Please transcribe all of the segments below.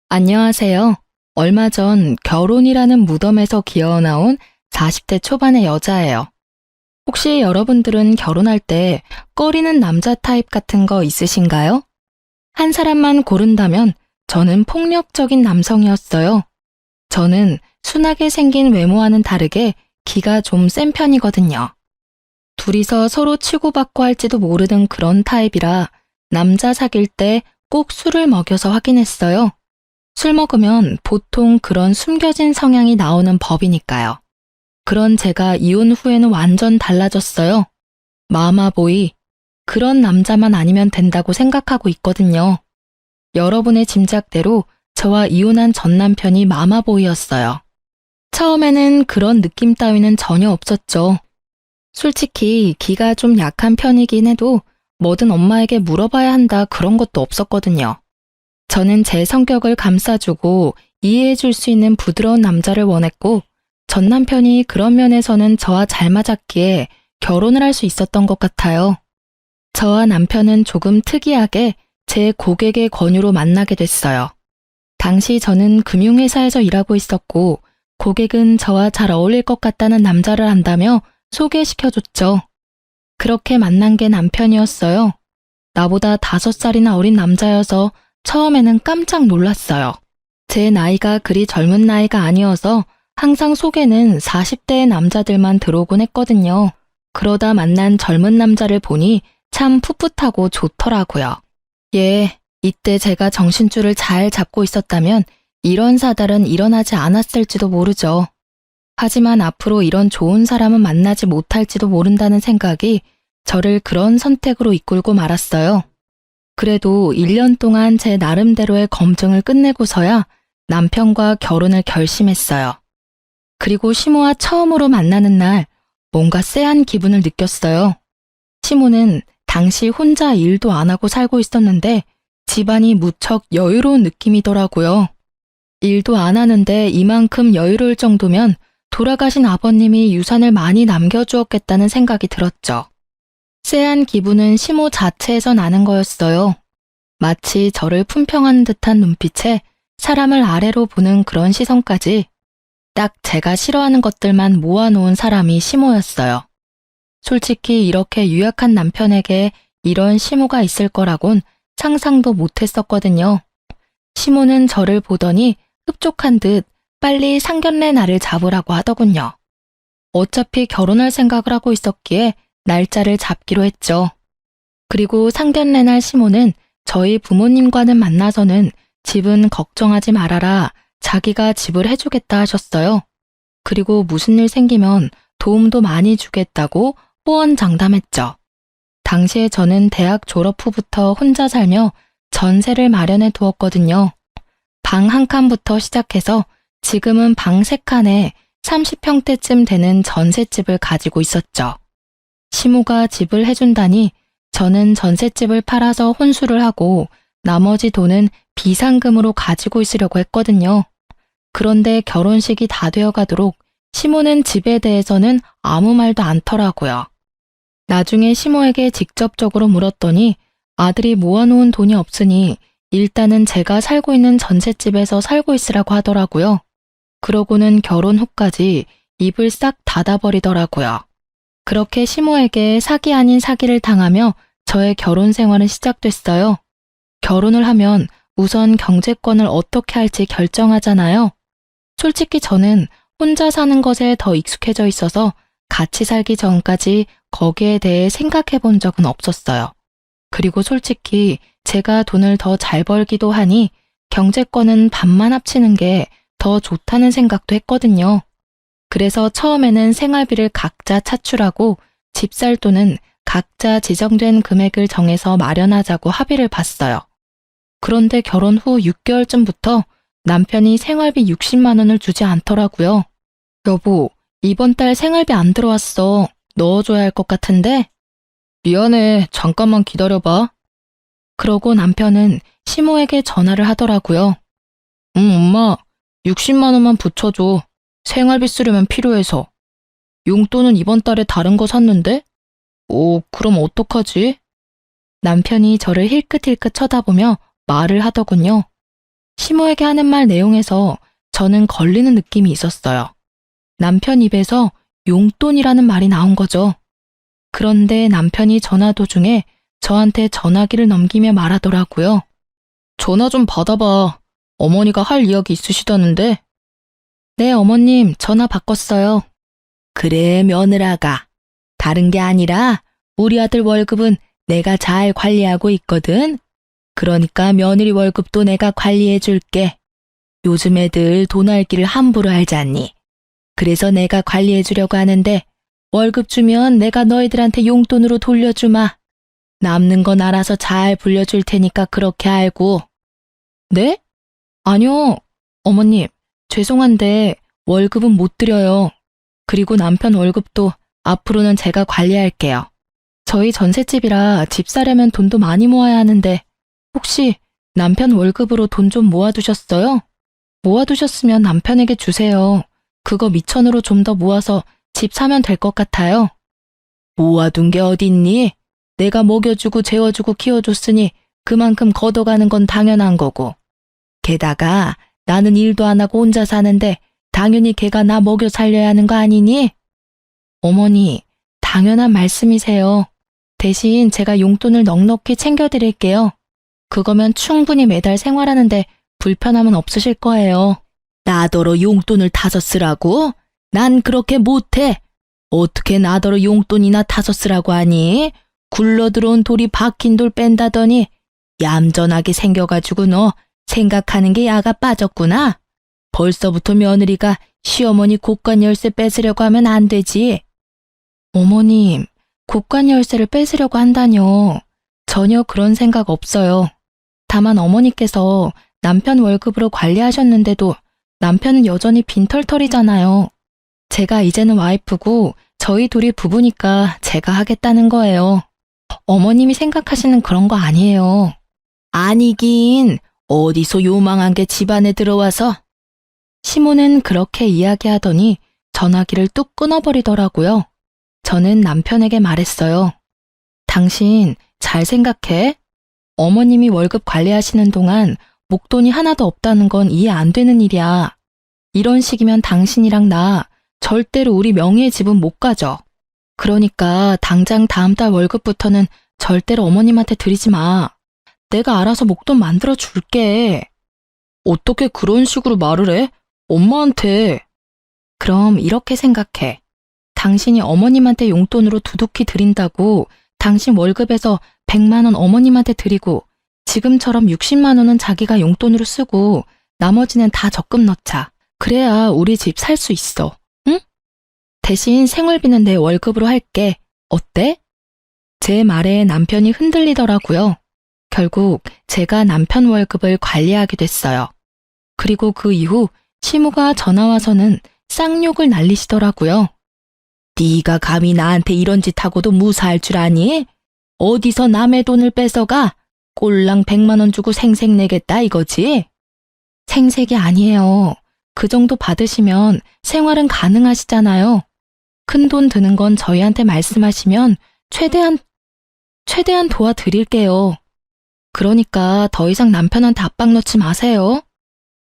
안녕하세요. 얼마 전 결혼이라는 무덤에서 기어나온 40대 초반의 여자예요. 혹시 여러분들은 결혼할 때 꺼리는 남자 타입 같은 거 있으신가요? 한 사람만 고른다면 저는 폭력적인 남성이었어요. 저는 순하게 생긴 외모와는 다르게 기가 좀 센 편이거든요. 둘이서 서로 치고받고 할지도 모르는 그런 타입이라 남자 사귈 때 꼭 술을 먹여서 확인했어요. 술 먹으면 보통 그런 숨겨진 성향이 나오는 법이니까요. 그런 제가 이혼 후에는 완전 달라졌어요. 마마보이, 그런 남자만 아니면 된다고 생각하고 있거든요. 여러분의 짐작대로 저와 이혼한 전 남편이 마마보이였어요. 처음에는 그런 느낌 따위는 전혀 없었죠. 솔직히 기가 좀 약한 편이긴 해도 뭐든 엄마에게 물어봐야 한다 그런 것도 없었거든요. 저는 제 성격을 감싸주고 이해해줄 수 있는 부드러운 남자를 원했고 전 남편이 그런 면에서는 저와 잘 맞았기에 결혼을 할 수 있었던 것 같아요. 저와 남편은 조금 특이하게 제 고객의 권유로 만나게 됐어요. 당시 저는 금융회사에서 일하고 있었고 고객은 저와 잘 어울릴 것 같다는 남자를 안다며 소개시켜줬죠. 그렇게 만난 게 남편이었어요. 나보다 5살이나 어린 남자여서 처음에는 깜짝 놀랐어요. 제 나이가 그리 젊은 나이가 아니어서 항상 속에는 40대의 남자들만 들어오곤 했거든요. 그러다 만난 젊은 남자를 보니 참 풋풋하고 좋더라고요. 이때 제가 정신줄을 잘 잡고 있었다면 이런 사달은 일어나지 않았을지도 모르죠. 하지만 앞으로 이런 좋은 사람은 만나지 못할지도 모른다는 생각이 저를 그런 선택으로 이끌고 말았어요. 그래도 1년 동안 제 나름대로의 검증을 끝내고서야 남편과 결혼을 결심했어요. 그리고 시모와 처음으로 만나는 날 뭔가 쎄한 기분을 느꼈어요. 시모는 당시 혼자 일도 안 하고 살고 있었는데 집안이 무척 여유로운 느낌이더라고요. 일도 안 하는데 이만큼 여유로울 정도면 돌아가신 아버님이 유산을 많이 남겨주었겠다는 생각이 들었죠. 쎄한 기분은 시모 자체에서 나는 거였어요. 마치 저를 품평하는 듯한 눈빛에 사람을 아래로 보는 그런 시선까지 딱 제가 싫어하는 것들만 모아놓은 사람이 시모였어요. 솔직히 이렇게 유약한 남편에게 이런 시모가 있을 거라곤 상상도 못했었거든요. 시모는 저를 보더니 흡족한 듯 빨리 상견례 날을 잡으라고 하더군요. 어차피 결혼할 생각을 하고 있었기에 날짜를 잡기로 했죠. 그리고 상견례 날 시모는 저희 부모님과는 만나서는 집은 걱정하지 말아라, 자기가 집을 해주겠다 하셨어요. 그리고 무슨 일 생기면 도움도 많이 주겠다고 호언장담했죠. 당시에 저는 대학 졸업 후부터 혼자 살며 전세를 마련해 두었거든요. 방 한 칸부터 시작해서 지금은 방 3칸에 30평대쯤 되는 전셋집을 가지고 있었죠. 시모가 집을 해준다니 저는 전셋집을 팔아서 혼수를 하고 나머지 돈은 비상금으로 가지고 있으려고 했거든요. 그런데 결혼식이 다 되어가도록 시모는 집에 대해서는 아무 말도 않더라고요. 나중에 시모에게 직접적으로 물었더니 아들이 모아놓은 돈이 없으니 일단은 제가 살고 있는 전셋집에서 살고 있으라고 하더라고요. 그러고는 결혼 후까지 입을 싹 닫아버리더라고요. 그렇게 시모에게 사기 아닌 사기를 당하며 저의 결혼 생활은 시작됐어요. 결혼을 하면 우선 경제권을 어떻게 할지 결정하잖아요. 솔직히 저는 혼자 사는 것에 더 익숙해져 있어서 같이 살기 전까지 거기에 대해 생각해 본 적은 없었어요. 그리고 솔직히 제가 돈을 더 잘 벌기도 하니 경제권은 반만 합치는 게 더 좋다는 생각도 했거든요. 그래서 처음에는 생활비를 각자 차출하고 집 살 돈은 각자 지정된 금액을 정해서 마련하자고 합의를 봤어요. 그런데 결혼 후 6개월쯤부터 남편이 생활비 60만 원을 주지 않더라고요. 여보, 이번 달 생활비 안 들어왔어. 넣어줘야 할 것 같은데? 미안해, 잠깐만 기다려봐. 그러고 남편은 시모에게 전화를 하더라고요. 엄마, 60만 원만 붙여줘. 생활비 쓰려면 필요해서. 용돈은 이번 달에 다른 거 샀는데? 그럼 어떡하지? 남편이 저를 힐끗힐끗 쳐다보며 말을 하더군요. 시모에게 하는 말 내용에서 저는 걸리는 느낌이 있었어요. 남편 입에서 용돈이라는 말이 나온 거죠. 그런데 남편이 전화 도중에 저한테 전화기를 넘기며 말하더라고요. 전화 좀 받아봐. 어머니가 할 이야기 있으시다는데. 네, 어머님, 전화 바꿨어요. 그래, 며느라가. 다른 게 아니라 우리 아들 월급은 내가 잘 관리하고 있거든. 그러니까 며느리 월급도 내가 관리해 줄게. 요즘 애들 돈 알기를 함부로 알잖니. 그래서 내가 관리해 주려고 하는데 월급 주면 내가 너희들한테 용돈으로 돌려주마. 남는 건 알아서 잘 불려줄 테니까 그렇게 알고. 네? 아니요. 어머님, 죄송한데 월급은 못 드려요. 그리고 남편 월급도 앞으로는 제가 관리할게요. 저희 전셋집이라 집 사려면 돈도 많이 모아야 하는데 혹시 남편 월급으로 돈 좀 모아두셨어요? 모아두셨으면 남편에게 주세요. 그거 미천으로 좀 더 모아서 집 사면 될 것 같아요. 모아둔 게 어딨니? 내가 먹여주고 재워주고 키워줬으니 그만큼 걷어가는 건 당연한 거고. 게다가 나는 일도 안 하고 혼자 사는데 당연히 걔가 나 먹여 살려야 하는 거 아니니? 어머니, 당연한 말씀이세요. 대신 제가 용돈을 넉넉히 챙겨드릴게요. 그거면 충분히 매달 생활하는데 불편함은 없으실 거예요. 나더러 용돈을 타서 쓰라고? 난 그렇게 못해. 어떻게 나더러 용돈이나 타서 쓰라고 하니? 굴러들어온 돌이 박힌 돌 뺀다더니 얌전하게 생겨가지고 너 생각하는 게 야가 빠졌구나. 벌써부터 며느리가 시어머니 곳간 열쇠 뺏으려고 하면 안 되지. 어머님, 곳간 열쇠를 뺏으려고 한다뇨. 전혀 그런 생각 없어요. 다만 어머니께서 남편 월급으로 관리하셨는데도 남편은 여전히 빈털털이잖아요. 제가 이제는 와이프고 저희 둘이 부부니까 제가 하겠다는 거예요. 어머님이 생각하시는 그런 거 아니에요. 아니긴 어디서 요망한 게 집안에 들어와서. 시모는 그렇게 이야기하더니 전화기를 뚝 끊어버리더라고요. 저는 남편에게 말했어요. 당신 잘 생각해? 어머님이 월급 관리하시는 동안 목돈이 하나도 없다는 건 이해 안 되는 일이야. 이런 식이면 당신이랑 나 절대로 우리 명의의 집은 못 가져. 그러니까 당장 다음 달 월급부터는 절대로 어머님한테 드리지 마. 내가 알아서 목돈 만들어 줄게. 어떻게 그런 식으로 말을 해? 엄마한테. 그럼 이렇게 생각해. 당신이 어머님한테 용돈으로 두둑히 드린다고 당신 월급에서 100만 원 어머님한테 드리고 지금처럼 60만 원은 자기가 용돈으로 쓰고 나머지는 다 적금 넣자. 그래야 우리 집 살 수 있어. 응? 대신 생활비는 내 월급으로 할게. 어때? 제 말에 남편이 흔들리더라고요. 결국 제가 남편 월급을 관리하게 됐어요. 그리고 그 이후 시모가 전화 와서는 쌍욕을 날리시더라고요. 네가 감히 나한테 이런 짓 하고도 무사할 줄 아니? 어디서 남의 돈을 뺏어가? 꼴랑 100만 원 주고 생색 내겠다 이거지? 생색이 아니에요. 그 정도 받으시면 생활은 가능하시잖아요. 큰 돈 드는 건 저희한테 말씀하시면 최대한 도와드릴게요. 그러니까 더 이상 남편한테 압박 넣지 마세요.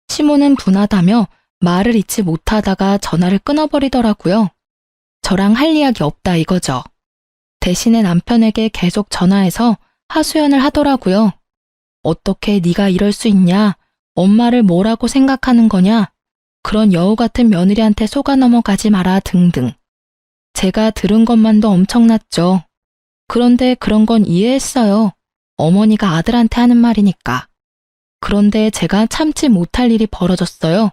시모는 분하다며 말을 잇지 못하다가 전화를 끊어버리더라고요. 저랑 할 이야기 없다 이거죠. 대신에 남편에게 계속 전화해서 하소연을 하더라고요. 어떻게 네가 이럴 수 있냐? 엄마를 뭐라고 생각하는 거냐? 그런 여우 같은 며느리한테 속아 넘어가지 마라 등등. 제가 들은 것만도 엄청났죠. 그런데 그런 건 이해했어요. 어머니가 아들한테 하는 말이니까. 그런데 제가 참지 못할 일이 벌어졌어요.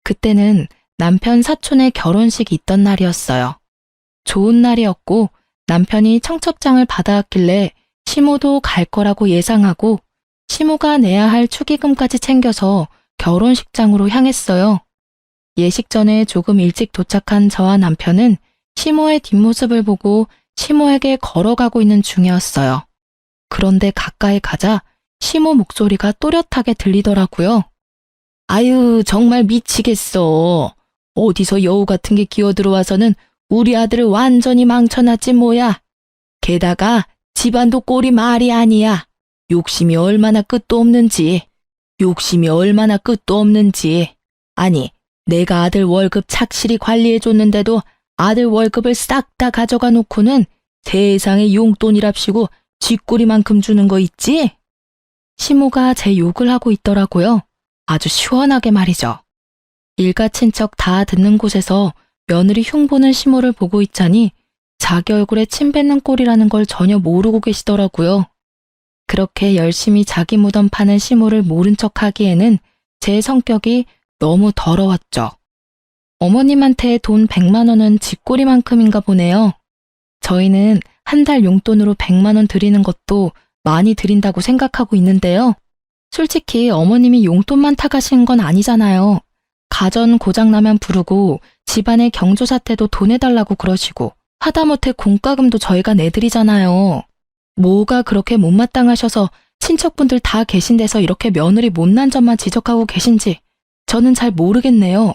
그때는 남편 사촌의 결혼식이 있던 날이었어요. 좋은 날이었고 남편이 청첩장을 받아왔길래 시모도 갈 거라고 예상하고 시모가 내야 할 축의금까지 챙겨서 결혼식장으로 향했어요. 예식 전에 조금 일찍 도착한 저와 남편은 시모의 뒷모습을 보고 시모에게 걸어가고 있는 중이었어요. 그런데 가까이 가자 시모 목소리가 또렷하게 들리더라고요. 아유, 정말 미치겠어. 어디서 여우 같은 게 기어들어와서는 우리 아들을 완전히 망쳐놨지 뭐야. 게다가 집안도 꼴이 말이 아니야. 욕심이 얼마나 끝도 없는지. 욕심이 얼마나 끝도 없는지. 아니, 내가 아들 월급 착실히 관리해줬는데도 아들 월급을 싹 다 가져가 놓고는 세상에 용돈이랍시고 쥐꼬리만큼 주는 거 있지? 시모가 제 욕을 하고 있더라고요. 아주 시원하게 말이죠. 일가 친척 다 듣는 곳에서 며느리 흉보는 시모를 보고 있자니 자기 얼굴에 침 뱉는 꼴이라는 걸 전혀 모르고 계시더라고요. 그렇게 열심히 자기 무덤 파는 시모를 모른 척하기에는 제 성격이 너무 더러웠죠. 어머님한테 돈 100만 원은 쥐꼬리만큼인가 보네요. 저희는 한 달 용돈으로 100만 원 드리는 것도 많이 드린다고 생각하고 있는데요. 솔직히 어머님이 용돈만 타가신 건 아니잖아요. 가전 고장나면 부르고 집안의 경조사태도 돈 해달라고 그러시고 하다못해 공과금도 저희가 내드리잖아요. 뭐가 그렇게 못마땅하셔서 친척분들 다 계신 데서 이렇게 며느리 못난 점만 지적하고 계신지 저는 잘 모르겠네요.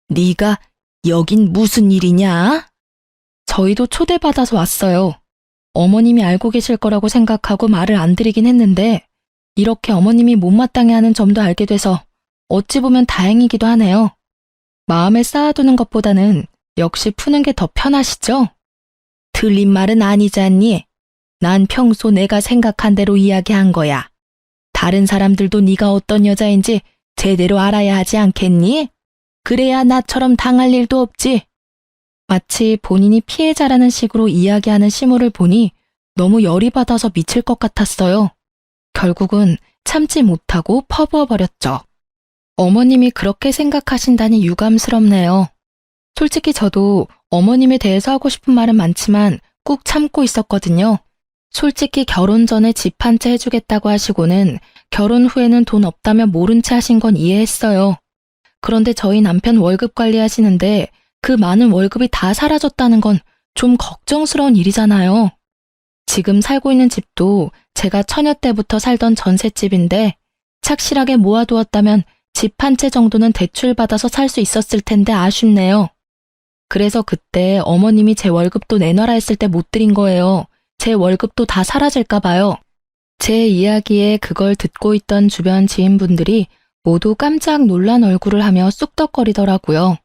네가 여긴 무슨 일이냐? 저희도 초대받아서 왔어요. 어머님이 알고 계실 거라고 생각하고 말을 안 드리긴 했는데 이렇게 어머님이 못마땅해 하는 점도 알게 돼서 어찌 보면 다행이기도 하네요. 마음에 쌓아두는 것보다는 역시 푸는 게 더 편하시죠? 틀린 말은 아니잖니. 난 평소 내가 생각한 대로 이야기한 거야. 다른 사람들도 네가 어떤 여자인지 제대로 알아야 하지 않겠니? 그래야 나처럼 당할 일도 없지. 마치 본인이 피해자라는 식으로 이야기하는 시모를 보니 너무 열이 받아서 미칠 것 같았어요. 결국은 참지 못하고 퍼부어버렸죠. 어머님이 그렇게 생각하신다니 유감스럽네요. 솔직히 저도 어머님에 대해서 하고 싶은 말은 많지만 꾹 참고 있었거든요. 솔직히 결혼 전에 집 한 채 해주겠다고 하시고는 결혼 후에는 돈 없다며 모른 채 하신 건 이해했어요. 그런데 저희 남편 월급 관리하시는데 그 많은 월급이 다 사라졌다는 건 좀 걱정스러운 일이잖아요. 지금 살고 있는 집도 제가 처녀 때부터 살던 전셋집인데 착실하게 모아두었다면 집 한 채 정도는 대출받아서 살 수 있었을 텐데 아쉽네요. 그래서 그때 어머님이 제 월급도 내놔라 했을 때 못 드린 거예요. 제 월급도 다 사라질까 봐요. 제 이야기에 그걸 듣고 있던 주변 지인분들이 모두 깜짝 놀란 얼굴을 하며 쑥덕거리더라고요.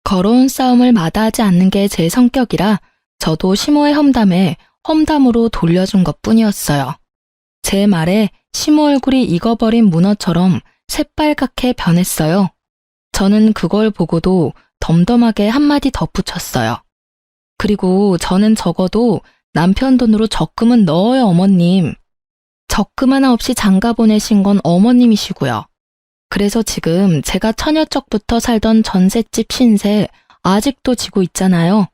걸어온 싸움을 마다하지 않는 게 제 성격이라 저도 시모의 험담에 험담으로 돌려준 것뿐이었어요. 제 말에 시모 얼굴이 익어버린 문어처럼 새빨갛게 변했어요. 저는 그걸 보고도 덤덤하게 한마디 덧붙였어요. 그리고 저는 적어도 남편 돈으로 적금은 넣어요, 어머님. 적금 하나 없이 장가 보내신 건 어머님이시고요. 그래서 지금 제가 처녀 쪽부터 살던 전셋집 신세 아직도 지고 있잖아요.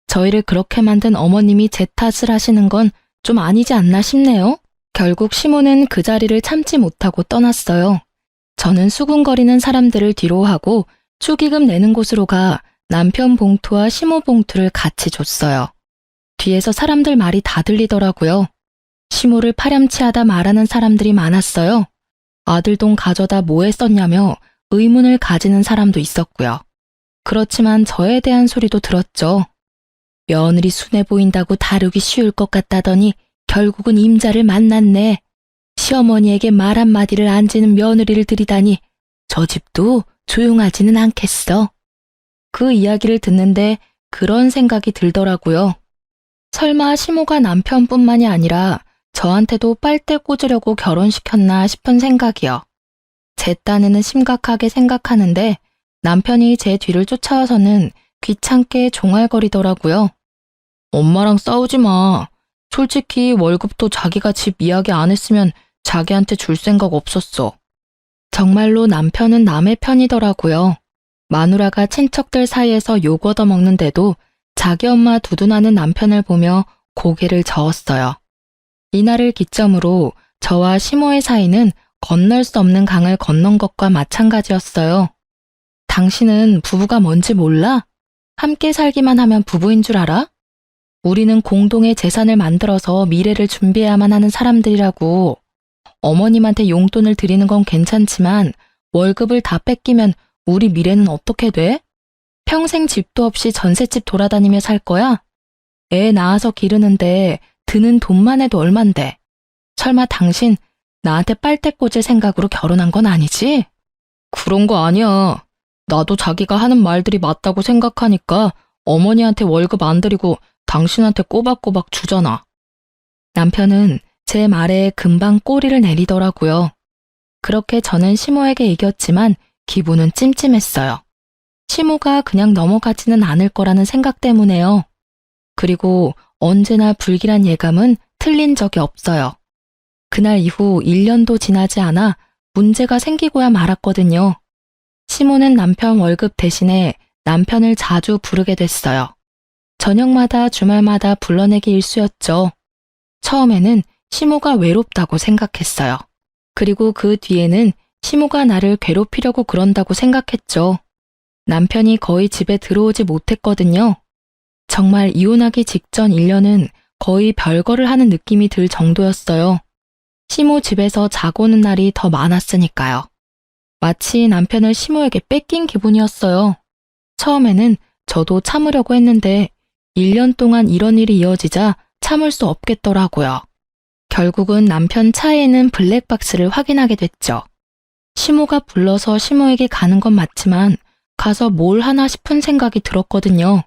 저희를 그렇게 만든 어머님이 제 탓을 하시는 건 좀 아니지 않나 싶네요. 결국 시모는 그 자리를 참지 못하고 떠났어요. 저는 수군거리는 사람들을 뒤로 하고 축의금 내는 곳으로 가 남편 봉투와 시모 봉투를 같이 줬어요. 뒤에서 사람들 말이 다 들리더라고요. 시모를 파렴치하다 말하는 사람들이 많았어요. 아들 돈 가져다 뭐에 썼냐며 의문을 가지는 사람도 있었고요. 그렇지만 저에 대한 소리도 들었죠. 며느리 순해 보인다고 다루기 쉬울 것 같다더니 결국은 임자를 만났네. 시어머니에게 말 한마디를 안 지는 며느리를 들이다니 저 집도 조용하지는 않겠어. 그 이야기를 듣는데 그런 생각이 들더라고요. 설마 시모가 남편뿐만이 아니라 저한테도 빨대 꽂으려고 결혼시켰나 싶은 생각이요. 제 딴에는 심각하게 생각하는데 남편이 제 뒤를 쫓아와서는 귀찮게 종알거리더라고요. 엄마랑 싸우지 마. 솔직히 월급도 자기가 집 이야기 안 했으면 자기한테 줄 생각 없었어. 정말로 남편은 남의 편이더라고요. 마누라가 친척들 사이에서 욕 얻어먹는데도 자기 엄마 두둔하는 남편을 보며 고개를 저었어요. 이날을 기점으로 저와 시모의 사이는 건널 수 없는 강을 건넌 것과 마찬가지였어요. 당신은 부부가 뭔지 몰라? 함께 살기만 하면 부부인 줄 알아? 우리는 공동의 재산을 만들어서 미래를 준비해야만 하는 사람들이라고. 어머님한테 용돈을 드리는 건 괜찮지만 월급을 다 뺏기면 우리 미래는 어떻게 돼? 평생 집도 없이 전셋집 돌아다니며 살 거야? 애 낳아서 기르는데 드는 돈만 해도 얼만데. 설마 당신 나한테 빨대 꽂을 생각으로 결혼한 건 아니지? 그런 거 아니야. 나도 자기가 하는 말들이 맞다고 생각하니까 어머니한테 월급 안 드리고 당신한테 꼬박꼬박 주잖아. 남편은 제 말에 금방 꼬리를 내리더라고요. 그렇게 저는 시모에게 이겼지만 기분은 찜찜했어요. 시모가 그냥 넘어가지는 않을 거라는 생각 때문에요. 그리고 언제나 불길한 예감은 틀린 적이 없어요. 그날 이후 1년도 지나지 않아 문제가 생기고야 말았거든요. 시모는 남편 월급 대신에 남편을 자주 부르게 됐어요. 저녁마다 주말마다 불러내기 일쑤였죠. 처음에는 시모가 외롭다고 생각했어요. 그리고 그 뒤에는 시모가 나를 괴롭히려고 그런다고 생각했죠. 남편이 거의 집에 들어오지 못했거든요. 정말 이혼하기 직전 1년은 거의 별거를 하는 느낌이 들 정도였어요. 시모 집에서 자고 오는 날이 더 많았으니까요. 마치 남편을 시모에게 뺏긴 기분이었어요. 처음에는 저도 참으려고 했는데 1년 동안 이런 일이 이어지자 참을 수 없겠더라고요. 결국은 남편 차에는 블랙박스를 확인하게 됐죠. 시모가 불러서 시모에게 가는 건 맞지만 가서 뭘 하나 싶은 생각이 들었거든요.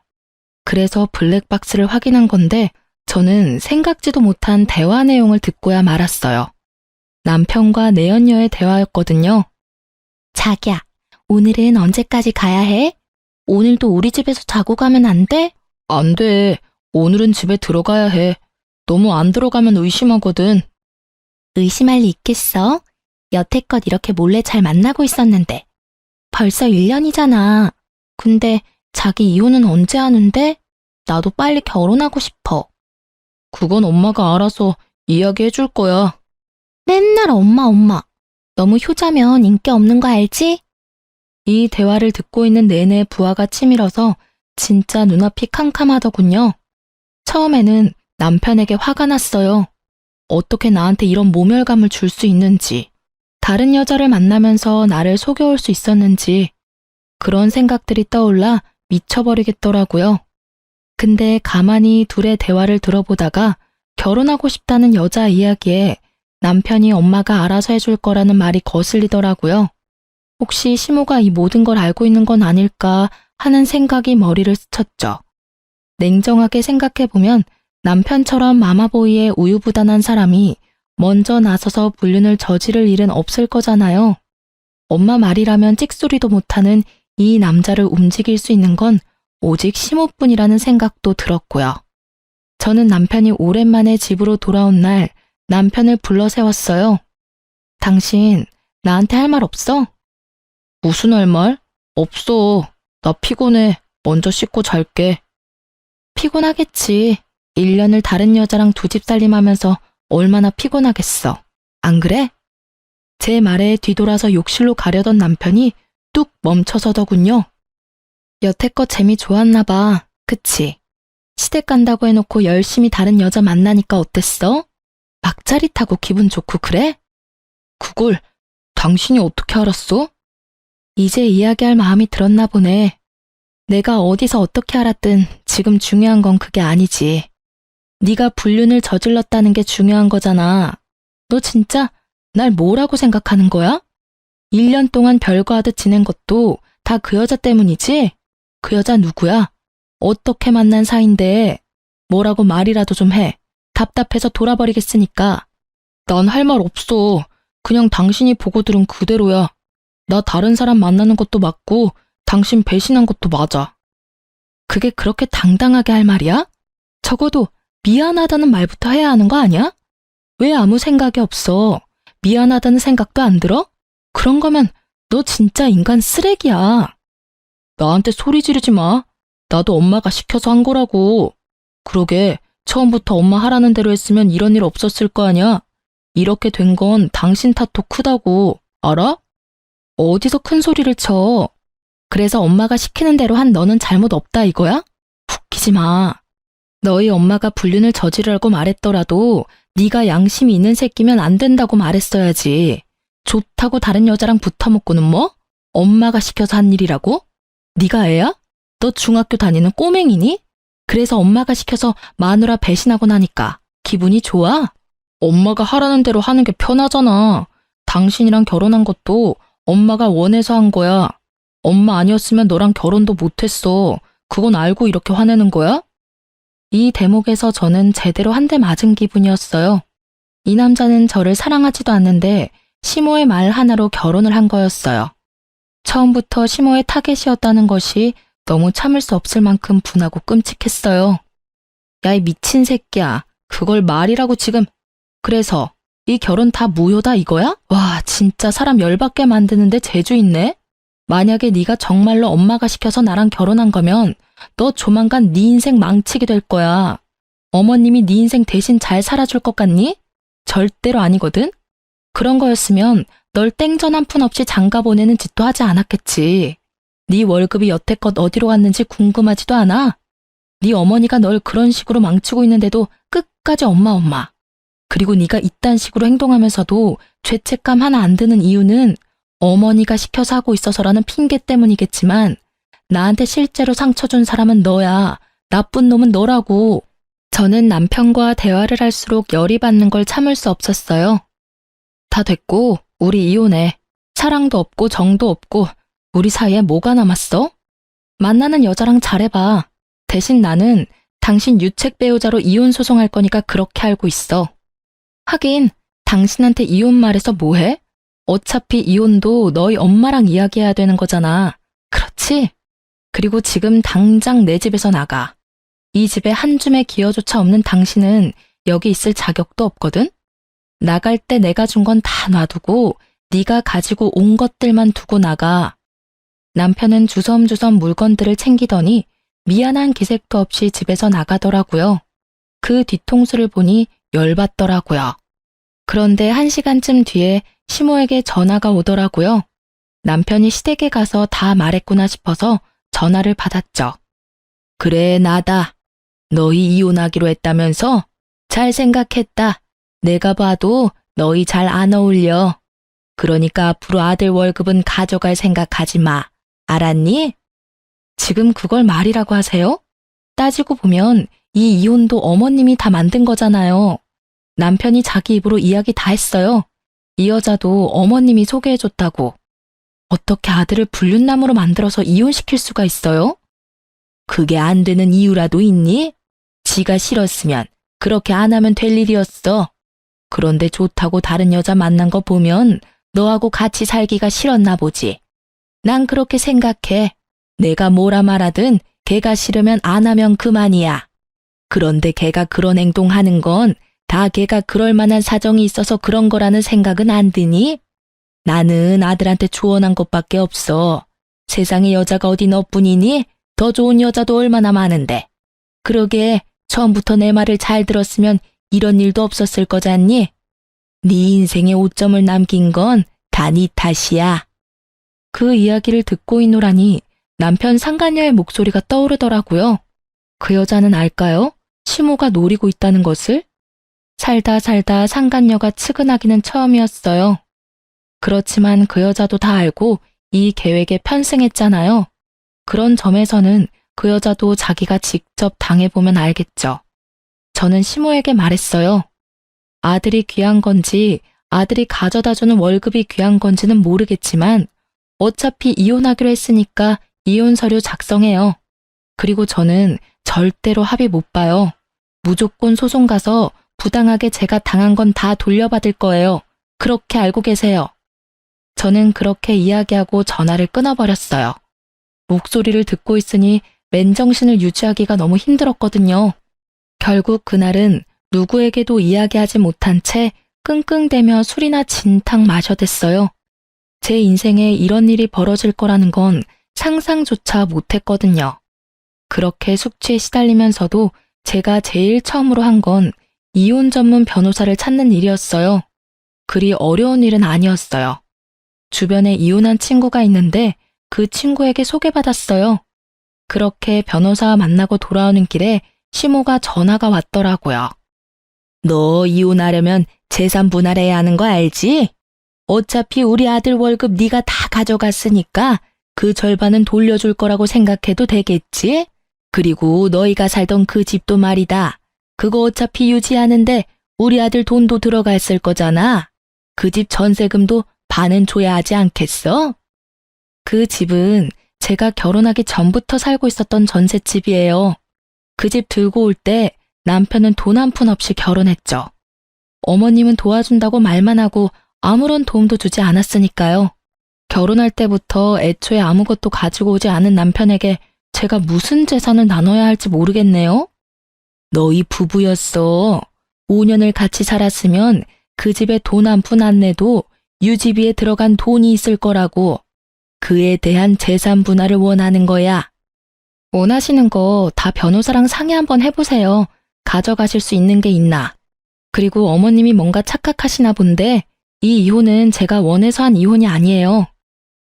그래서 블랙박스를 확인한 건데 저는 생각지도 못한 대화 내용을 듣고야 말았어요. 남편과 내연녀의 대화였거든요. 자기야, 오늘은 언제까지 가야 해? 오늘도 우리 집에서 자고 가면 안 돼? 안 돼. 오늘은 집에 들어가야 해. 너무 안 들어가면 의심하거든. 의심할 리 있겠어? 여태껏 이렇게 몰래 잘 만나고 있었는데. 벌써 1년이잖아. 근데 자기 이혼은 언제 하는데? 나도 빨리 결혼하고 싶어. 그건 엄마가 알아서 이야기해 줄 거야. 맨날 엄마. 너무 효자면 인기 없는 거 알지? 이 대화를 듣고 있는 내내 부하가 치밀어서 진짜 눈앞이 캄캄하더군요. 처음에는 남편에게 화가 났어요. 어떻게 나한테 이런 모멸감을 줄 수 있는지, 다른 여자를 만나면서 나를 속여올 수 있었는지, 그런 생각들이 떠올라 미쳐버리겠더라고요. 근데 가만히 둘의 대화를 들어보다가 결혼하고 싶다는 여자 이야기에 남편이 엄마가 알아서 해줄 거라는 말이 거슬리더라고요. 혹시 시모가 이 모든 걸 알고 있는 건 아닐까 하는 생각이 머리를 스쳤죠. 냉정하게 생각해보면 남편처럼 마마보이에 우유부단한 사람이 먼저 나서서 불륜을 저지를 일은 없을 거잖아요. 엄마 말이라면 찍소리도 못하는 이 남자를 움직일 수 있는 건 오직 시모뿐이라는 생각도 들었고요. 저는 남편이 오랜만에 집으로 돌아온 날 남편을 불러 세웠어요. 당신 나한테 할 말 없어? 무슨 할 말? 없어. 나 피곤해. 먼저 씻고 잘게. 피곤하겠지. 1년을 다른 여자랑 두 집 살림하면서 얼마나 피곤하겠어. 안 그래? 제 말에 뒤돌아서 욕실로 가려던 남편이 뚝 멈춰서더군요. 여태껏 재미 좋았나 봐. 그치? 시댁 간다고 해놓고 열심히 다른 여자 만나니까 어땠어? 막 짜릿하고 기분 좋고 그래? 그걸 당신이 어떻게 알았어? 이제 이야기할 마음이 들었나 보네. 내가 어디서 어떻게 알았든 지금 중요한 건 그게 아니지. 네가 불륜을 저질렀다는 게 중요한 거잖아. 너 진짜 날 뭐라고 생각하는 거야? 1년 동안 별거 하듯 지낸 것도 다 그 여자 때문이지? 그 여자 누구야? 어떻게 만난 사이인데? 뭐라고 말이라도 좀 해. 답답해서 돌아버리겠으니까. 난 할 말 없어. 그냥 당신이 보고 들은 그대로야. 나 다른 사람 만나는 것도 맞고 당신 배신한 것도 맞아. 그게 그렇게 당당하게 할 말이야? 적어도 미안하다는 말부터 해야 하는 거 아니야? 왜 아무 생각이 없어? 미안하다는 생각도 안 들어? 그런 거면 너 진짜 인간 쓰레기야. 나한테 소리 지르지 마. 나도 엄마가 시켜서 한 거라고. 그러게 처음부터 엄마 하라는 대로 했으면 이런 일 없었을 거 아니야. 이렇게 된 건 당신 탓도 크다고. 알아? 어디서 큰 소리를 쳐. 그래서 엄마가 시키는 대로 한 너는 잘못 없다 이거야? 웃기지 마. 너희 엄마가 불륜을 저지르라고 말했더라도 네가 양심이 있는 새끼면 안 된다고 말했어야지. 좋다고 다른 여자랑 붙어먹고는 뭐? 엄마가 시켜서 한 일이라고? 네가 애야? 너 중학교 다니는 꼬맹이니? 그래서 엄마가 시켜서 마누라 배신하고 나니까 기분이 좋아? 엄마가 하라는 대로 하는 게 편하잖아. 당신이랑 결혼한 것도 엄마가 원해서 한 거야. 엄마 아니었으면 너랑 결혼도 못했어. 그건 알고 이렇게 화내는 거야? 이 대목에서 저는 제대로 한 대 맞은 기분이었어요. 이 남자는 저를 사랑하지도 않는데 시모의 말 하나로 결혼을 한 거였어요. 처음부터 시모의 타겟이었다는 것이 너무 참을 수 없을 만큼 분하고 끔찍했어요. 야, 이 미친 새끼야. 그걸 말이라고 지금. 그래서 이 결혼 다 무효다 이거야? 와, 진짜 사람 열받게 만드는데 재주 있네? 만약에 네가 정말로 엄마가 시켜서 나랑 결혼한 거면 너 조만간 네 인생 망치게 될 거야. 어머님이 네 인생 대신 잘 살아줄 것 같니? 절대로 아니거든? 그런 거였으면 널 땡전 한 푼 없이 장가 보내는 짓도 하지 않았겠지. 네 월급이 여태껏 어디로 갔는지 궁금하지도 않아? 네 어머니가 널 그런 식으로 망치고 있는데도 끝까지 엄마. 그리고 네가 이딴 식으로 행동하면서도 죄책감 하나 안 드는 이유는 어머니가 시켜서 하고 있어서라는 핑계 때문이겠지만 나한테 실제로 상처 준 사람은 너야. 나쁜 놈은 너라고. 저는 남편과 대화를 할수록 열이 받는 걸 참을 수 없었어요. 다 됐고 우리 이혼해. 사랑도 없고 정도 없고 우리 사이에 뭐가 남았어? 만나는 여자랑 잘해봐. 대신 나는 당신 유책 배우자로 이혼 소송할 거니까 그렇게 알고 있어. 하긴 당신한테 이혼 말해서 뭐해? 어차피 이혼도 너희 엄마랑 이야기해야 되는 거잖아. 그렇지? 그리고 지금 당장 내 집에서 나가. 이 집에 한 줌의 기여조차 없는 당신은 여기 있을 자격도 없거든? 나갈 때 내가 준 건 다 놔두고 네가 가지고 온 것들만 두고 나가. 남편은 주섬주섬 물건들을 챙기더니 미안한 기색도 없이 집에서 나가더라고요. 그 뒤통수를 보니 열받더라고요. 그런데 1시간쯤 뒤에 시모에게 전화가 오더라고요. 남편이 시댁에 가서 다 말했구나 싶어서 전화를 받았죠. 그래, 나다. 너희 이혼하기로 했다면서? 잘 생각했다. 내가 봐도 너희 잘 안 어울려. 그러니까 앞으로 아들 월급은 가져갈 생각하지 마. 알았니? 지금 그걸 말이라고 하세요? 따지고 보면 이 이혼도 어머님이 다 만든 거잖아요. 남편이 자기 입으로 이야기 다 했어요. 이 여자도 어머님이 소개해줬다고. 어떻게 아들을 불륜남으로 만들어서 이혼시킬 수가 있어요? 그게 안 되는 이유라도 있니? 지가 싫었으면 그렇게 안 하면 될 일이었어. 그런데 좋다고 다른 여자 만난 거 보면 너하고 같이 살기가 싫었나 보지. 난 그렇게 생각해. 내가 뭐라 말하든 걔가 싫으면 안 하면 그만이야. 그런데 걔가 그런 행동하는 건 다 걔가 그럴 만한 사정이 있어서 그런 거라는 생각은 안 드니? 나는 아들한테 조언한 것밖에 없어. 세상에 여자가 어디 너뿐이니? 더 좋은 여자도 얼마나 많은데. 그러게 처음부터 내 말을 잘 들었으면 이런 일도 없었을 거잖니? 네 인생에 오점을 남긴 건 다 네 탓이야. 그 이야기를 듣고 있노라니 남편 상간녀의 목소리가 떠오르더라고요. 그 여자는 알까요? 시모가 노리고 있다는 것을? 살다 상간녀가 측은하기는 처음이었어요. 그렇지만 그 여자도 다 알고 이 계획에 편승했잖아요. 그런 점에서는 그 여자도 자기가 직접 당해보면 알겠죠. 저는 시모에게 말했어요. 아들이 귀한 건지 아들이 가져다주는 월급이 귀한 건지는 모르겠지만 어차피 이혼하기로 했으니까 이혼 서류 작성해요. 그리고 저는 절대로 합의 못 봐요. 무조건 소송 가서 부당하게 제가 당한 건 다 돌려받을 거예요. 그렇게 알고 계세요. 저는 그렇게 이야기하고 전화를 끊어버렸어요. 목소리를 듣고 있으니 맨정신을 유지하기가 너무 힘들었거든요. 결국 그날은 누구에게도 이야기하지 못한 채 끙끙대며 술이나 진탕 마셔댔어요. 제 인생에 이런 일이 벌어질 거라는 건 상상조차 못했거든요. 그렇게 숙취에 시달리면서도 제가 제일 처음으로 한 건 이혼 전문 변호사를 찾는 일이었어요. 그리 어려운 일은 아니었어요. 주변에 이혼한 친구가 있는데 그 친구에게 소개받았어요. 그렇게 변호사 만나고 돌아오는 길에 시모가 전화가 왔더라고요. 너 이혼하려면 재산 분할해야 하는 거 알지? 어차피 우리 아들 월급 네가 다 가져갔으니까 그 절반은 돌려줄 거라고 생각해도 되겠지? 그리고 너희가 살던 그 집도 말이다. 그거 어차피 유지하는데 우리 아들 돈도 들어갔을 거잖아. 그 집 전세금도 반은 줘야 하지 않겠어? 그 집은 제가 결혼하기 전부터 살고 있었던 전셋집이에요. 그 집 들고 올 때 남편은 돈 한 푼 없이 결혼했죠. 어머님은 도와준다고 말만 하고 아무런 도움도 주지 않았으니까요. 결혼할 때부터 애초에 아무것도 가지고 오지 않은 남편에게 제가 무슨 재산을 나눠야 할지 모르겠네요. 너희 부부였어. 5년을 같이 살았으면 그 집에 돈 한 푼 안 내도 유지비에 들어간 돈이 있을 거라고. 그에 대한 재산 분할을 원하는 거야. 원하시는 거 다 변호사랑 상의 한번 해보세요. 가져가실 수 있는 게 있나. 그리고 어머님이 뭔가 착각하시나 본데 이 이혼은 제가 원해서 한 이혼이 아니에요.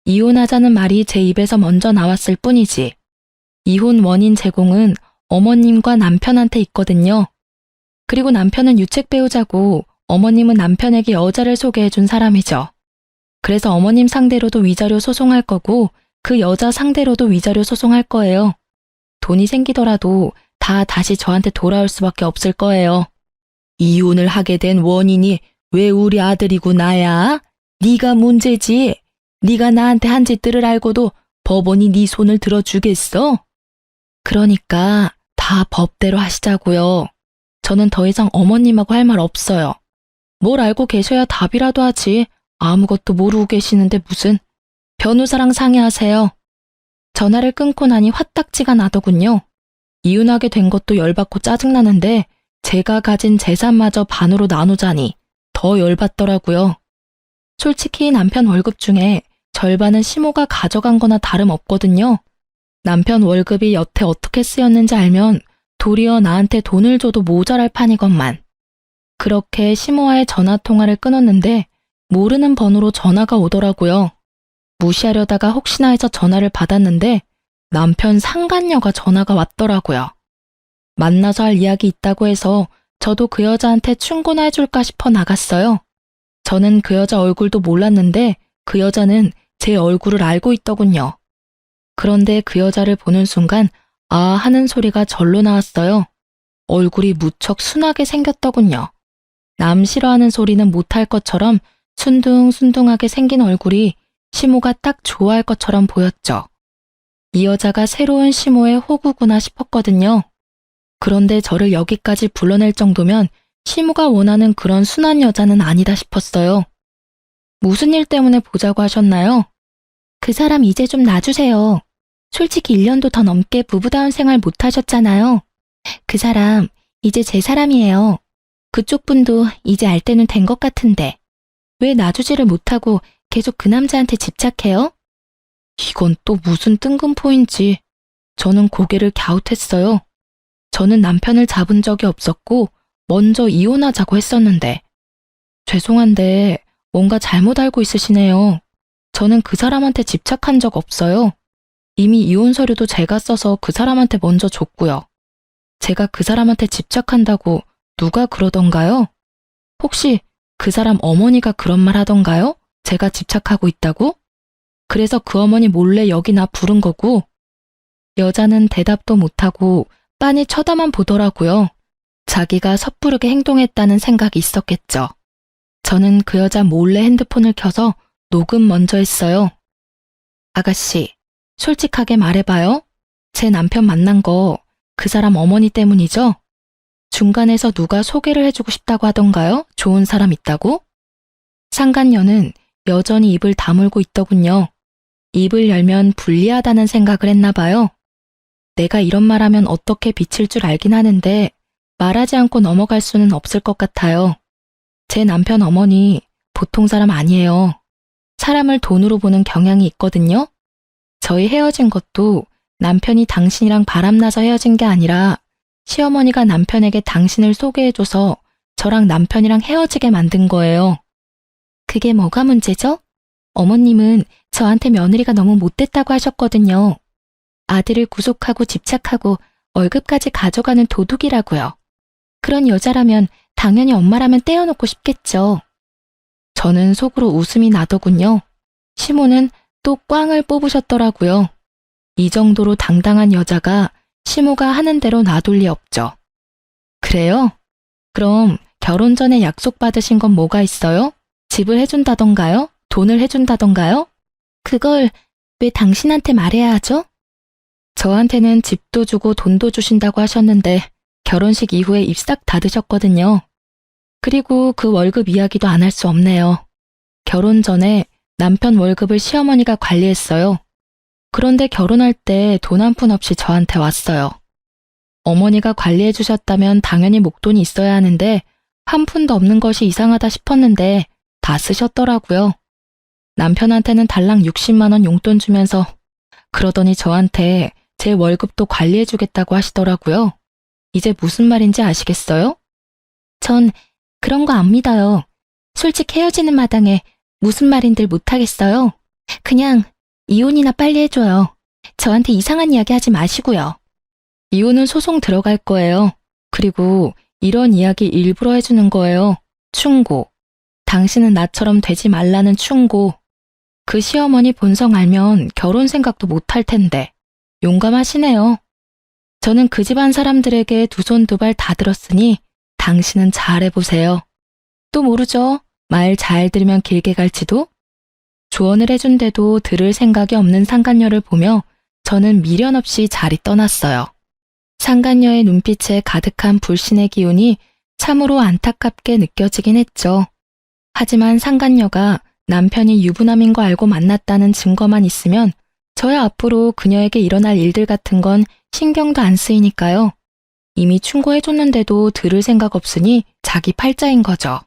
이혼하자는 말이 제 입에서 먼저 나왔을 뿐이지. 이혼 원인 제공은 어머님과 남편한테 있거든요. 그리고 남편은 유책 배우자고 어머님은 남편에게 여자를 소개해준 사람이죠. 그래서 어머님 상대로도 위자료 소송할 거고 그 여자 상대로도 위자료 소송할 거예요. 돈이 생기더라도 다 다시 저한테 돌아올 수밖에 없을 거예요. 이혼을 하게 된 원인이 왜 우리 아들이고 나야? 네가 문제지. 네가 나한테 한 짓들을 알고도 법원이 네 손을 들어주겠어? 그러니까 다 법대로 하시자고요. 저는 더 이상 어머님하고 할 말 없어요. 뭘 알고 계셔야 답이라도 하지. 아무것도 모르고 계시는데 무슨. 변호사랑 상의하세요. 전화를 끊고 나니 화딱지가 나더군요. 이혼하게 된 것도 열받고 짜증나는데 제가 가진 재산마저 반으로 나누자니 더 열받더라고요. 솔직히 남편 월급 중에 절반은 시모가 가져간 거나 다름없거든요. 남편 월급이 여태 어떻게 쓰였는지 알면 도리어 나한테 돈을 줘도 모자랄 판이건만. 그렇게 시모와의 전화통화를 끊었는데 모르는 번호로 전화가 오더라고요. 무시하려다가 혹시나 해서 전화를 받았는데 남편 상간녀가 전화가 왔더라고요. 만나서 할 이야기 있다고 해서 저도 그 여자한테 충고나 해줄까 싶어 나갔어요. 저는 그 여자 얼굴도 몰랐는데 그 여자는 제 얼굴을 알고 있더군요. 그런데 그 여자를 보는 순간 아 하는 소리가 절로 나왔어요. 얼굴이 무척 순하게 생겼더군요. 남 싫어하는 소리는 못할 것처럼 순둥순둥하게 생긴 얼굴이 시모가 딱 좋아할 것처럼 보였죠. 이 여자가 새로운 시모의 호구구나 싶었거든요. 그런데 저를 여기까지 불러낼 정도면 시모가 원하는 그런 순한 여자는 아니다 싶었어요. 무슨 일 때문에 보자고 하셨나요? 그 사람 이제 좀 놔주세요. 솔직히 1년도 더 넘게 부부다운 생활 못 하셨잖아요. 그 사람 이제 제 사람이에요. 그쪽 분도 이제 알 때는 된 것 같은데 왜 놔주지를 못하고 계속 그 남자한테 집착해요? 이건 또 무슨 뜬금포인지 저는 고개를 갸웃했어요. 저는 남편을 잡은 적이 없었고 먼저 이혼하자고 했었는데 죄송한데 뭔가 잘못 알고 있으시네요. 저는 그 사람한테 집착한 적 없어요. 이미 이혼 서류도 제가 써서 그 사람한테 먼저 줬고요. 제가 그 사람한테 집착한다고 누가 그러던가요? 혹시 그 사람 어머니가 그런 말 하던가요? 제가 집착하고 있다고? 그래서 그 어머니 몰래 여기 나 부른 거고. 여자는 대답도 못하고 빤히 쳐다만 보더라고요. 자기가 섣부르게 행동했다는 생각이 있었겠죠. 저는 그 여자 몰래 핸드폰을 켜서 녹음 먼저 했어요. 아가씨, 솔직하게 말해봐요. 제 남편 만난 거 그 사람 어머니 때문이죠? 중간에서 누가 소개를 해주고 싶다고 하던가요? 좋은 사람 있다고? 상간녀는 여전히 입을 다물고 있더군요. 입을 열면 불리하다는 생각을 했나 봐요. 내가 이런 말하면 어떻게 비칠 줄 알긴 하는데 말하지 않고 넘어갈 수는 없을 것 같아요. 제 남편 어머니 보통 사람 아니에요. 사람을 돈으로 보는 경향이 있거든요. 저희 헤어진 것도 남편이 당신이랑 바람나서 헤어진 게 아니라 시어머니가 남편에게 당신을 소개해줘서 저랑 남편이랑 헤어지게 만든 거예요. 그게 뭐가 문제죠? 어머님은 저한테 며느리가 너무 못됐다고 하셨거든요. 아들을 구속하고 집착하고 월급까지 가져가는 도둑이라고요. 그런 여자라면 당연히 엄마라면 떼어놓고 싶겠죠. 저는 속으로 웃음이 나더군요. 시모는 또 꽝을 뽑으셨더라고요. 이 정도로 당당한 여자가 시모가 하는 대로 놔둘 리 없죠. 그래요? 그럼 결혼 전에 약속받으신 건 뭐가 있어요? 집을 해준다던가요? 돈을 해준다던가요? 그걸 왜 당신한테 말해야 하죠? 저한테는 집도 주고 돈도 주신다고 하셨는데 결혼식 이후에 입 싹 닫으셨거든요. 그리고 그 월급 이야기도 안 할 수 없네요. 결혼 전에 남편 월급을 시어머니가 관리했어요. 그런데 결혼할 때 돈 한 푼 없이 저한테 왔어요. 어머니가 관리해 주셨다면 당연히 목돈이 있어야 하는데 한 푼도 없는 것이 이상하다 싶었는데 다 쓰셨더라고요. 남편한테는 달랑 60만 원 용돈 주면서 그러더니 저한테 제 월급도 관리해 주겠다고 하시더라고요. 이제 무슨 말인지 아시겠어요? 전 그런 거 안 믿어요. 솔직히 헤어지는 마당에 무슨 말인들 못하겠어요. 그냥 이혼이나 빨리 해줘요. 저한테 이상한 이야기 하지 마시고요. 이혼은 소송 들어갈 거예요. 그리고 이런 이야기 일부러 해주는 거예요. 충고. 당신은 나처럼 되지 말라는 충고. 그 시어머니 본성 알면 결혼 생각도 못할 텐데. 용감하시네요. 저는 그 집안 사람들에게 두 손 두 발 다 들었으니 당신은 잘해보세요. 또 모르죠. 말 잘 들으면 길게 갈지도. 조언을 해준데도 들을 생각이 없는 상간녀를 보며 저는 미련 없이 자리 떠났어요. 상간녀의 눈빛에 가득한 불신의 기운이 참으로 안타깝게 느껴지긴 했죠. 하지만 상간녀가 남편이 유부남인 거 알고 만났다는 증거만 있으면 저야 앞으로 그녀에게 일어날 일들 같은 건 신경도 안 쓰이니까요. 이미 충고해줬는데도 들을 생각 없으니 자기 팔자인 거죠.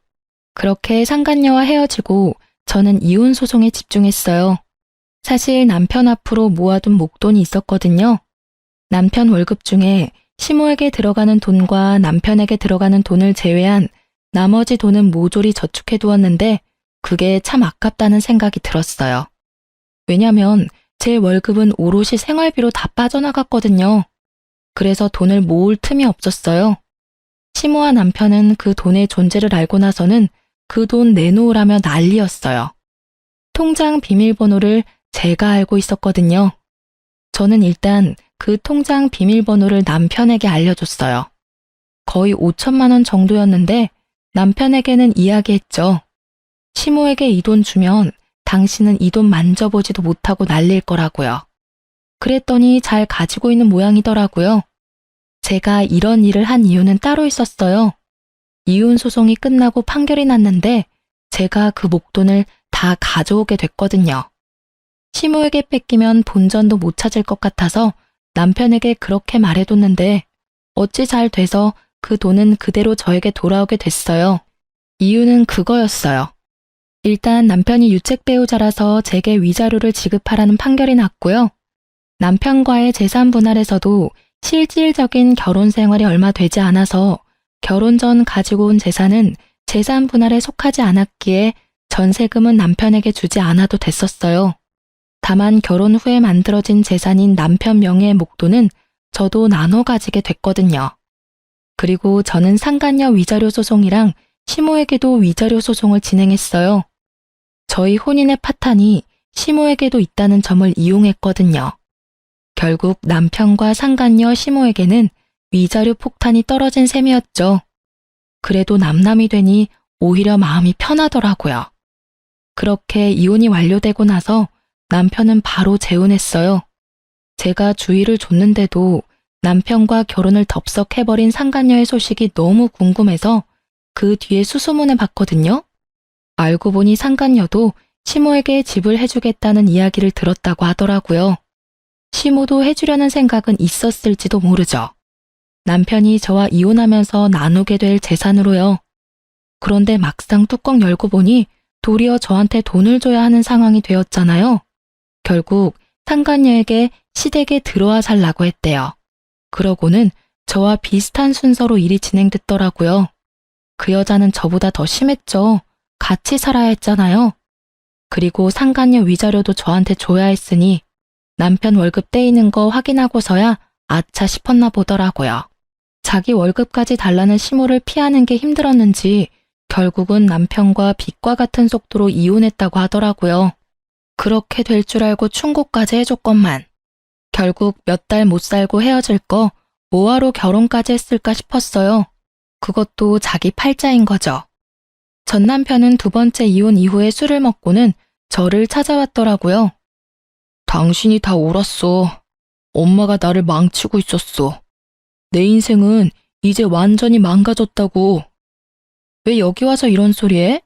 그렇게 상간녀와 헤어지고 저는 이혼 소송에 집중했어요. 사실 남편 앞으로 모아둔 목돈이 있었거든요. 남편 월급 중에 시모에게 들어가는 돈과 남편에게 들어가는 돈을 제외한 나머지 돈은 모조리 저축해두었는데 그게 참 아깝다는 생각이 들었어요. 왜냐면 제 월급은 오롯이 생활비로 다 빠져나갔거든요. 그래서 돈을 모을 틈이 없었어요. 시모와 남편은 그 돈의 존재를 알고 나서는 그 돈 내놓으라며 난리였어요. 통장 비밀번호를 제가 알고 있었거든요. 저는 일단 그 통장 비밀번호를 남편에게 알려줬어요. 거의 5천만 원 정도였는데 남편에게는 이야기했죠. 시모에게 이 돈 주면 당신은 이 돈 만져보지도 못하고 날릴 거라고요. 그랬더니 잘 가지고 있는 모양이더라고요. 제가 이런 일을 한 이유는 따로 있었어요. 이혼 소송이 끝나고 판결이 났는데 제가 그 목돈을 다 가져오게 됐거든요. 시모에게 뺏기면 본전도 못 찾을 것 같아서 남편에게 그렇게 말해뒀는데 어찌 잘 돼서 그 돈은 그대로 저에게 돌아오게 됐어요. 이유는 그거였어요. 일단 남편이 유책 배우자라서 제게 위자료를 지급하라는 판결이 났고요. 남편과의 재산 분할에서도 실질적인 결혼 생활이 얼마 되지 않아서 결혼 전 가지고 온 재산은 재산 분할에 속하지 않았기에 전세금은 남편에게 주지 않아도 됐었어요. 다만 결혼 후에 만들어진 재산인 남편 명의의 목돈은 저도 나눠 가지게 됐거든요. 그리고 저는 상간녀 위자료 소송이랑 시모에게도 위자료 소송을 진행했어요. 저희 혼인의 파탄이 시모에게도 있다는 점을 이용했거든요. 결국 남편과 상간녀 시모에게는 위자료 폭탄이 떨어진 셈이었죠. 그래도 남남이 되니 오히려 마음이 편하더라고요. 그렇게 이혼이 완료되고 나서 남편은 바로 재혼했어요. 제가 주의를 줬는데도 남편과 결혼을 덥석해버린 상간녀의 소식이 너무 궁금해서 그 뒤에 수소문을 봤거든요. 알고 보니 상간녀도 시모에게 집을 해주겠다는 이야기를 들었다고 하더라고요. 시모도 해주려는 생각은 있었을지도 모르죠. 남편이 저와 이혼하면서 나누게 될 재산으로요. 그런데 막상 뚜껑 열고 보니 도리어 저한테 돈을 줘야 하는 상황이 되었잖아요. 결국 상간녀에게 시댁에 들어와 살라고 했대요. 그러고는 저와 비슷한 순서로 일이 진행됐더라고요. 그 여자는 저보다 더 심했죠. 같이 살아야 했잖아요. 그리고 상간녀 위자료도 저한테 줘야 했으니 남편 월급 떼이는 거 확인하고서야 아차 싶었나 보더라고요. 자기 월급까지 달라는 시모를 피하는 게 힘들었는지 결국은 남편과 빛과 같은 속도로 이혼했다고 하더라고요. 그렇게 될 줄 알고 충고까지 해줬건만 결국 몇 달 못 살고 헤어질 거 뭐하러 결혼까지 했을까 싶었어요. 그것도 자기 팔자인 거죠. 전 남편은 두 번째 이혼 이후에 술을 먹고는 저를 찾아왔더라고요. 당신이 다 옳았어. 엄마가 나를 망치고 있었어. 내 인생은 이제 완전히 망가졌다고. 왜 여기 와서 이런 소리 해?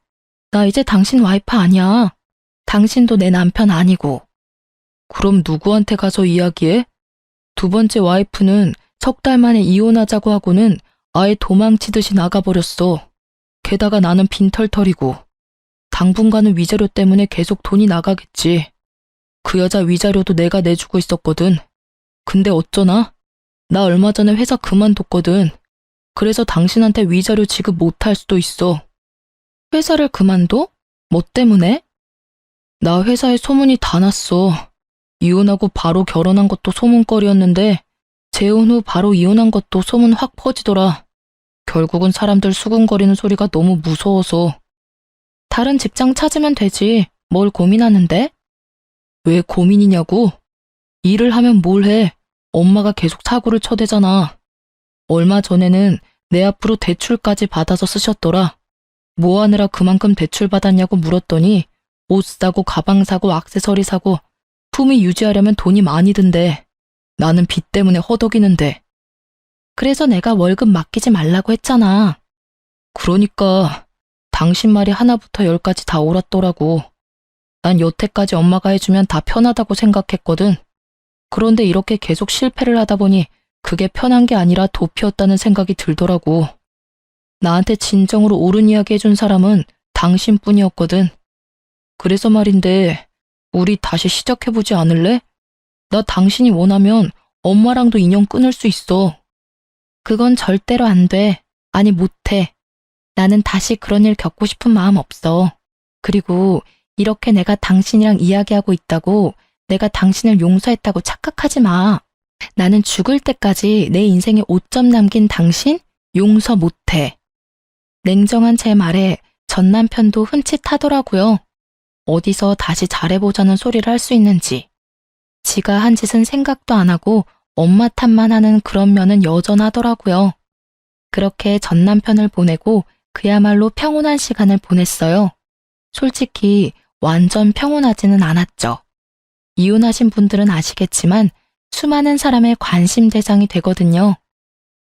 나 이제 당신 와이프 아니야. 당신도 내 남편 아니고. 그럼 누구한테 가서 이야기해? 두 번째 와이프는 석 달 만에 이혼하자고 하고는 아예 도망치듯이 나가버렸어. 게다가 나는 빈털털이고. 당분간은 위자료 때문에 계속 돈이 나가겠지. 그 여자 위자료도 내가 내주고 있었거든. 근데 어쩌나? 나 얼마 전에 회사 그만뒀거든. 그래서 당신한테 위자료 지급 못할 수도 있어. 회사를 그만둬? 뭐 때문에? 나 회사에 소문이 다 났어. 이혼하고 바로 결혼한 것도 소문거리였는데 재혼 후 바로 이혼한 것도 소문 확 퍼지더라. 결국은 사람들 수군거리는 소리가 너무 무서워서. 다른 직장 찾으면 되지. 뭘 고민하는데? 왜 고민이냐고? 일을 하면 뭘 해? 엄마가 계속 사고를 쳐대잖아. 얼마 전에는 내 앞으로 대출까지 받아서 쓰셨더라. 뭐 하느라 그만큼 대출 받았냐고 물었더니 옷 사고 가방 사고 액세서리 사고 품위 유지하려면 돈이 많이 든대. 나는 빚 때문에 허덕이는데. 그래서 내가 월급 맡기지 말라고 했잖아. 그러니까 당신 말이 하나부터 열까지 다 옳았더라고. 난 여태까지 엄마가 해주면 다 편하다고 생각했거든. 그런데 이렇게 계속 실패를 하다 보니 그게 편한 게 아니라 도피였다는 생각이 들더라고. 나한테 진정으로 옳은 이야기 해준 사람은 당신뿐이었거든. 그래서 말인데 우리 다시 시작해보지 않을래? 나 당신이 원하면 엄마랑도 인연 끊을 수 있어. 그건 절대로 안 돼. 아니 못해. 나는 다시 그런 일 겪고 싶은 마음 없어. 그리고 이렇게 내가 당신이랑 이야기하고 있다고 내가 당신을 용서했다고 착각하지 마. 나는 죽을 때까지 내 인생에 5점 남긴 당신 용서 못해. 냉정한 제 말에 전 남편도 흠칫하더라고요. 어디서 다시 잘해보자는 소리를 할 수 있는지. 지가 한 짓은 생각도 안 하고 엄마 탓만 하는 그런 면은 여전하더라고요. 그렇게 전 남편을 보내고 그야말로 평온한 시간을 보냈어요. 솔직히 완전 평온하지는 않았죠. 이혼하신 분들은 아시겠지만 수많은 사람의 관심 대상이 되거든요.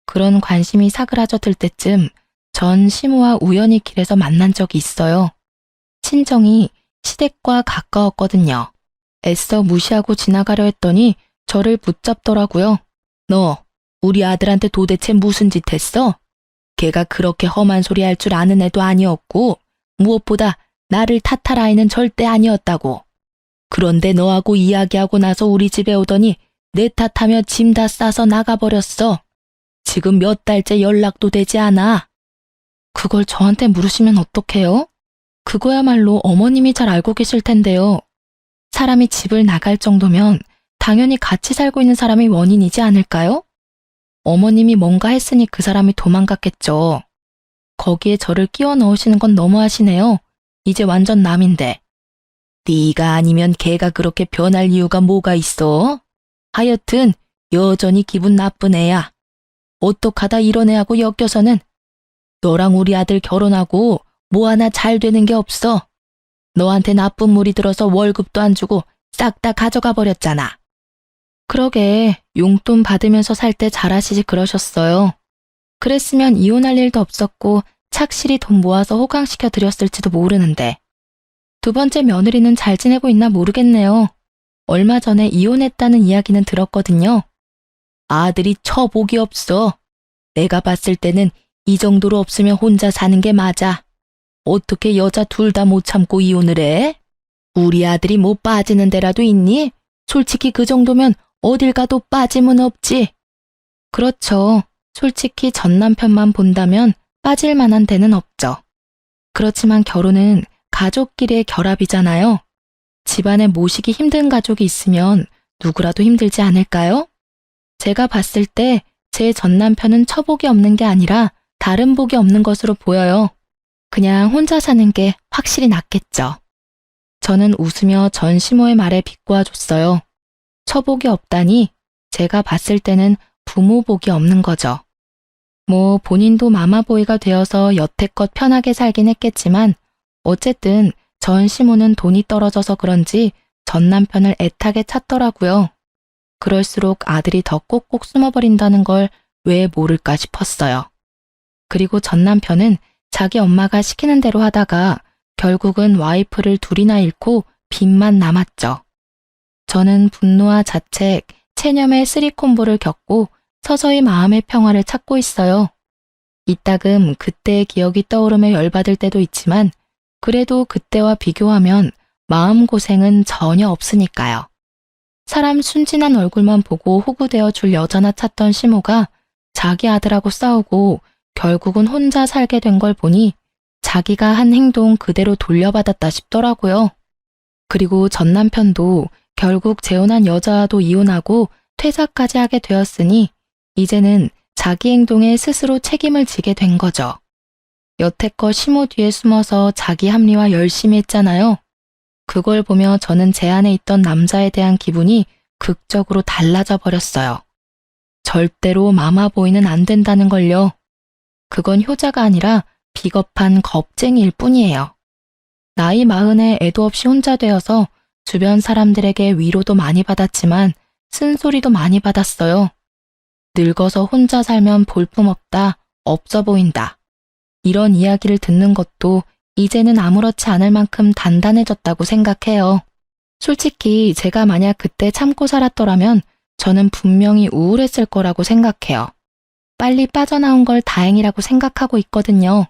그런 관심이 사그라져 들 때쯤 전 시모와 우연히 길에서 만난 적이 있어요. 친정이 시댁과 가까웠거든요. 애써 무시하고 지나가려 했더니 저를 붙잡더라고요. 너 우리 아들한테 도대체 무슨 짓 했어? 걔가 그렇게 험한 소리 할 줄 아는 애도 아니었고 무엇보다 나를 탓할 아이는 절대 아니었다고. 그런데 너하고 이야기하고 나서 우리 집에 오더니 내 탓하며 짐 다 싸서 나가버렸어. 지금 몇 달째 연락도 되지 않아. 그걸 저한테 물으시면 어떡해요? 그거야말로 어머님이 잘 알고 계실 텐데요. 사람이 집을 나갈 정도면 당연히 같이 살고 있는 사람이 원인이지 않을까요? 어머님이 뭔가 했으니 그 사람이 도망갔겠죠. 거기에 저를 끼워 넣으시는 건 너무하시네요. 이제 완전 남인데. 네가 아니면 걔가 그렇게 변할 이유가 뭐가 있어? 하여튼 여전히 기분 나쁜 애야. 어떡하다 이런 애하고 엮여서는. 너랑 우리 아들 결혼하고 뭐 하나 잘 되는 게 없어. 너한테 나쁜 물이 들어서 월급도 안 주고 싹 다 가져가 버렸잖아. 그러게 용돈 받으면서 살 때 잘하시지 그러셨어요. 그랬으면 이혼할 일도 없었고 착실히 돈 모아서 호강시켜 드렸을지도 모르는데. 두 번째 며느리는 잘 지내고 있나 모르겠네요. 얼마 전에 이혼했다는 이야기는 들었거든요. 아들이 처복이 없어. 내가 봤을 때는 이 정도로 없으면 혼자 사는 게 맞아. 어떻게 여자 둘 다 못 참고 이혼을 해? 우리 아들이 뭐 빠지는 데라도 있니? 솔직히 그 정도면 어딜 가도 빠짐은 없지. 그렇죠. 솔직히 전 남편만 본다면 빠질 만한 데는 없죠. 그렇지만 결혼은 가족끼리의 결합이잖아요. 집안에 모시기 힘든 가족이 있으면 누구라도 힘들지 않을까요? 제가 봤을 때 제 전 남편은 처복이 없는 게 아니라 다른 복이 없는 것으로 보여요. 그냥 혼자 사는 게 확실히 낫겠죠. 저는 웃으며 전 시모의 말에 비꼬아줬어요. 처복이 없다니 제가 봤을 때는 부모 복이 없는 거죠. 뭐 본인도 마마보이가 되어서 여태껏 편하게 살긴 했겠지만 어쨌든 전 시모는 돈이 떨어져서 그런지 전 남편을 애타게 찾더라고요. 그럴수록 아들이 더 꼭꼭 숨어버린다는 걸 왜 모를까 싶었어요. 그리고 전 남편은 자기 엄마가 시키는 대로 하다가 결국은 와이프를 둘이나 잃고 빚만 남았죠. 저는 분노와 자책, 체념의 쓰리콤보를 겪고 서서히 마음의 평화를 찾고 있어요. 이따금 그때의 기억이 떠오르며 열받을 때도 있지만 그래도 그때와 비교하면 마음고생은 전혀 없으니까요. 사람 순진한 얼굴만 보고 호구되어 줄 여자나 찾던 시모가 자기 아들하고 싸우고 결국은 혼자 살게 된 걸 보니 자기가 한 행동 그대로 돌려받았다 싶더라고요. 그리고 전 남편도 결국 재혼한 여자와도 이혼하고 퇴사까지 하게 되었으니 이제는 자기 행동에 스스로 책임을 지게 된 거죠. 여태껏 시모 뒤에 숨어서 자기 합리화 열심히 했잖아요. 그걸 보며 저는 제 안에 있던 남자에 대한 기분이 극적으로 달라져 버렸어요. 절대로 마마보이는 안 된다는 걸요. 그건 효자가 아니라 비겁한 겁쟁이일 뿐이에요. 나이 40에 애도 없이 혼자 되어서 주변 사람들에게 위로도 많이 받았지만 쓴소리도 많이 받았어요. 늙어서 혼자 살면 볼품없다, 없어 보인다. 이런 이야기를 듣는 것도 이제는 아무렇지 않을 만큼 단단해졌다고 생각해요. 솔직히 제가 만약 그때 참고 살았더라면 저는 분명히 우울했을 거라고 생각해요. 빨리 빠져나온 걸 다행이라고 생각하고 있거든요.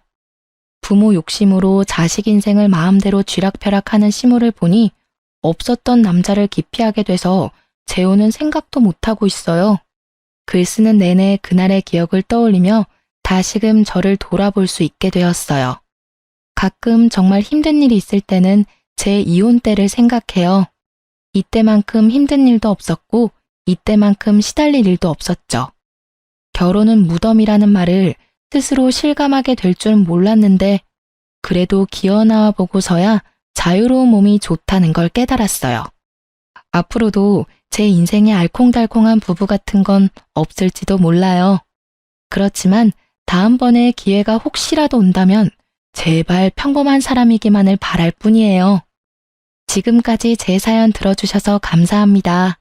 부모 욕심으로 자식 인생을 마음대로 쥐락펴락하는 시모를 보니 없었던 남자를 기피하게 돼서 재혼은 생각도 못하고 있어요. 글 쓰는 내내 그날의 기억을 떠올리며 다시금 저를 돌아볼 수 있게 되었어요. 가끔 정말 힘든 일이 있을 때는 제 이혼 때를 생각해요. 이때만큼 힘든 일도 없었고 이때만큼 시달릴 일도 없었죠. 결혼은 무덤이라는 말을 스스로 실감하게 될 줄 몰랐는데 그래도 기어나와 보고서야 자유로운 몸이 좋다는 걸 깨달았어요. 앞으로도 제 인생에 알콩달콩한 부부 같은 건 없을지도 몰라요. 그렇지만 다음번에 기회가 혹시라도 온다면 제발 평범한 사람이기만을 바랄 뿐이에요. 지금까지 제 사연 들어주셔서 감사합니다.